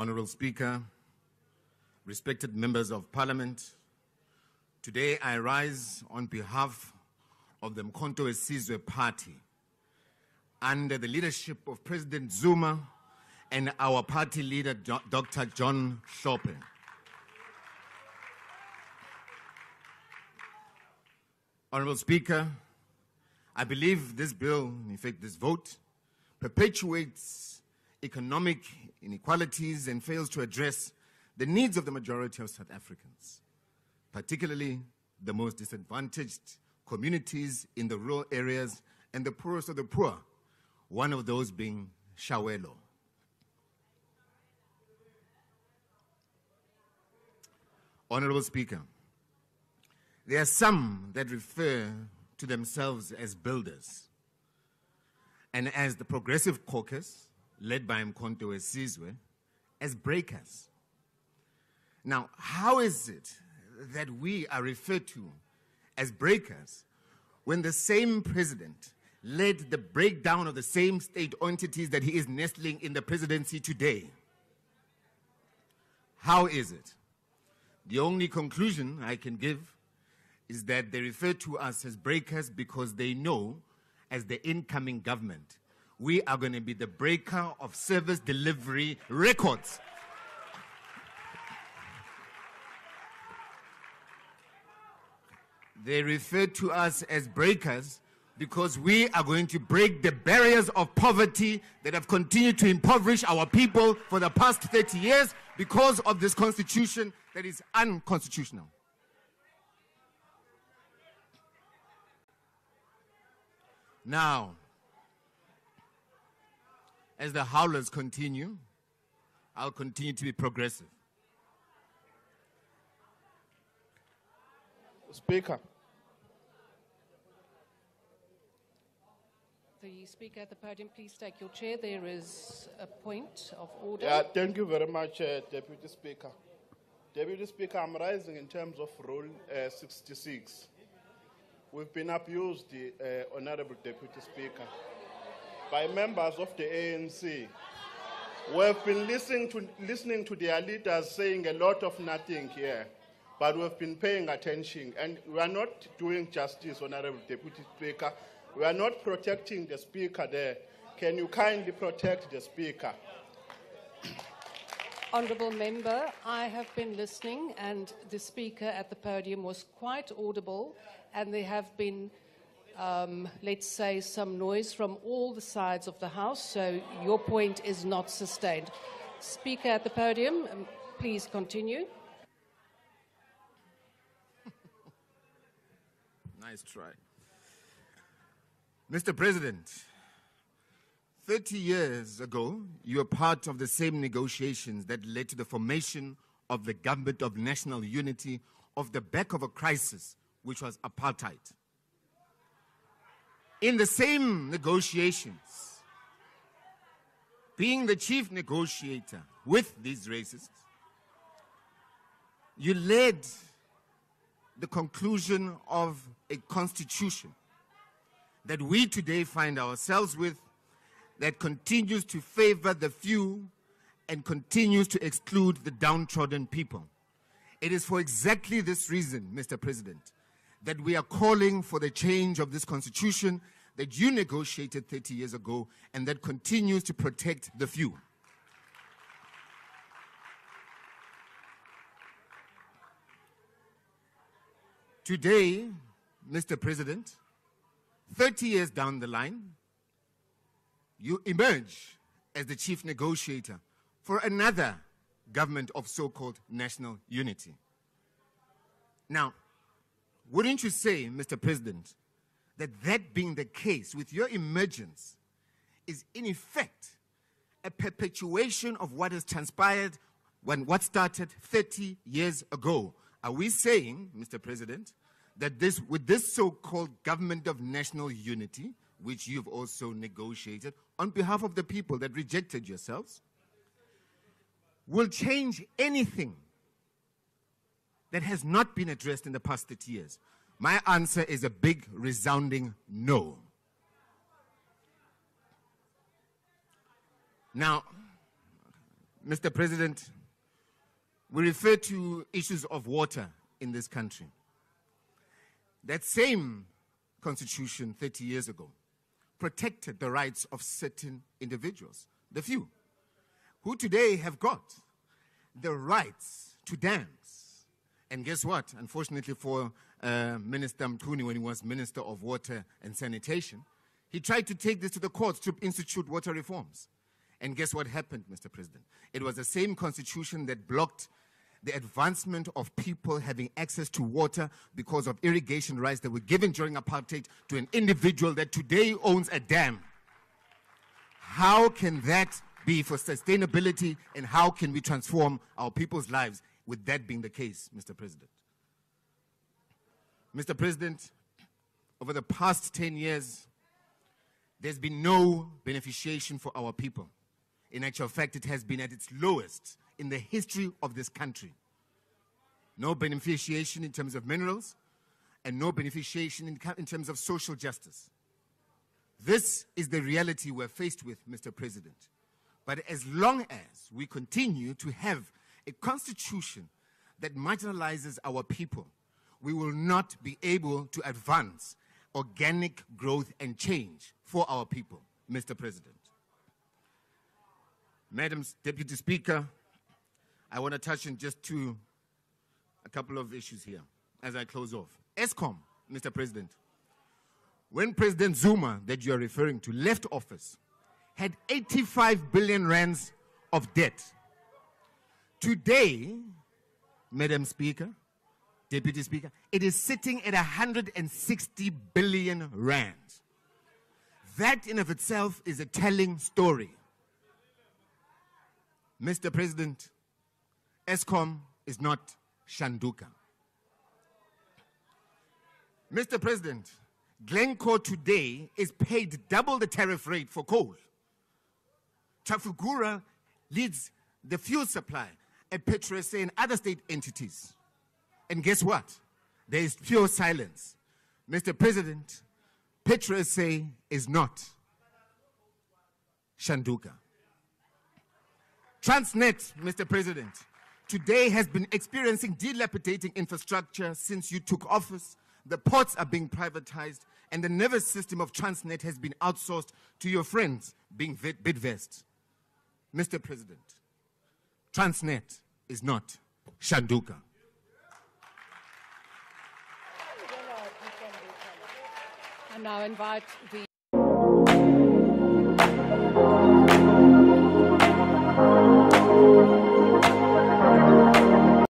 Honorable Speaker, respected members of Parliament, today I rise on behalf of the Umkhonto weSizwe Party under the leadership of President Zuma and our party leader, Dr. John Hlophe. Honorable Speaker, I believe this bill, in fact this vote, perpetuates economic inequalities and fails to address the needs of the majority of South Africans, particularly the most disadvantaged communities in the rural areas and the poorest of the poor, one of those being Shawelo. Honorable Speaker, there are some that refer to themselves as builders, and as the Progressive Caucus, led by Umkhonto weSizwe, as breakers. Now, how is it that we are referred to as breakers when the same president led the breakdown of the same state entities that he is nestling in the presidency today? How is it? The only conclusion I can give is that they refer to us as breakers because they know, as the incoming government, we are going to be the breaker of service delivery records. They refer to us as breakers because we are going to break the barriers of poverty that have continued to impoverish our people for the past 30 years because of this constitution that is unconstitutional. Now, as the howlers continue, I'll continue to be progressive. Speaker. The Speaker at the podium, please take your chair. There is a point of order. Yeah, thank you very much, Deputy Speaker. Deputy Speaker, I'm rising in terms of Rule 66. We've been abused, Honorable Deputy Speaker, by members of the ANC. We've been listening to their leaders saying a lot of nothing here, but we've been paying attention, and we are not doing justice, Honorable Deputy Speaker. We are not protecting the Speaker there. Can you kindly protect the Speaker? Honourable Member, I have been listening, and the Speaker at the podium was quite audible, and there have been, let's say, some noise from all the sides of the House, so your point is not sustained. Speaker at the podium, please continue. Nice try. Mr. President, 30 years ago, you were part of the same negotiations that led to the formation of the Government of National Unity off the back of a crisis, which was apartheid. In the same negotiations, being the chief negotiator with these racists, you led the conclusion of a constitution that we today find ourselves with, that continues to favor the few and continues to exclude the downtrodden people. It is for exactly this reason, Mr. President, that we are calling for the change of this constitution that you negotiated 30 years ago and that continues to protect the few. Today, Mr. President, 30 years down the line, you emerge as the chief negotiator for another government of so-called national unity. Now, wouldn't you say, Mr. President, that that being the case with your emergence is in effect a perpetuation of what has transpired when what started 30 years ago? Are we saying, Mr. President, that with this so-called Government of National Unity, which you've also negotiated on behalf of the people that rejected yourselves, will change anything that has not been addressed in the past 30 years? My answer is a big, resounding no. Now, Mr. President, we refer to issues of water in this country. That same constitution 30 years ago protected the rights of certain individuals, the few, who today have got the rights to dams. And guess what? Unfortunately for Minister Mkhuni, when he was Minister of Water and Sanitation, he tried to take this to the courts to institute water reforms. And guess what happened, Mr. President? It was the same constitution that blocked the advancement of people having access to water because of irrigation rights that were given during apartheid to an individual that today owns a dam. How can that be for sustainability, and how can we transform our people's lives with that being the case, Mr. President? Mr. President, over the past 10 years, there's been no beneficiation for our people. In actual fact, it has been at its lowest in the history of this country. No beneficiation in terms of minerals, and no beneficiation in terms of social justice. This is the reality we're faced with, Mr. President. But as long as we continue to have a constitution that marginalizes our people, we will not be able to advance organic growth and change for our people, Mr. President. Madam Deputy Speaker, I want to touch on just a couple of issues here as I close off. ESCOM, Mr. President. When President Zuma, that you are referring to, left office, had 85 billion rands of debt. Today, Madam Speaker, Deputy Speaker, it is sitting at 160 billion rands. That in of itself is a telling story. Mr. President, ESCOM is not Shanduka. Mr. President, Glencore today is paid double the tariff rate for coal. Trafigura leads the fuel supply at PetroSA and other state entities. And guess what? There is pure silence. Mr. President, PetroSA is not Shanduka. Transnet, Mr. President, today has been experiencing dilapidating infrastructure since you took office. The ports are being privatized, and the nervous system of Transnet has been outsourced to your friends, being Bidvest. Mr. President, Transnet is not Shanduka. I now invite the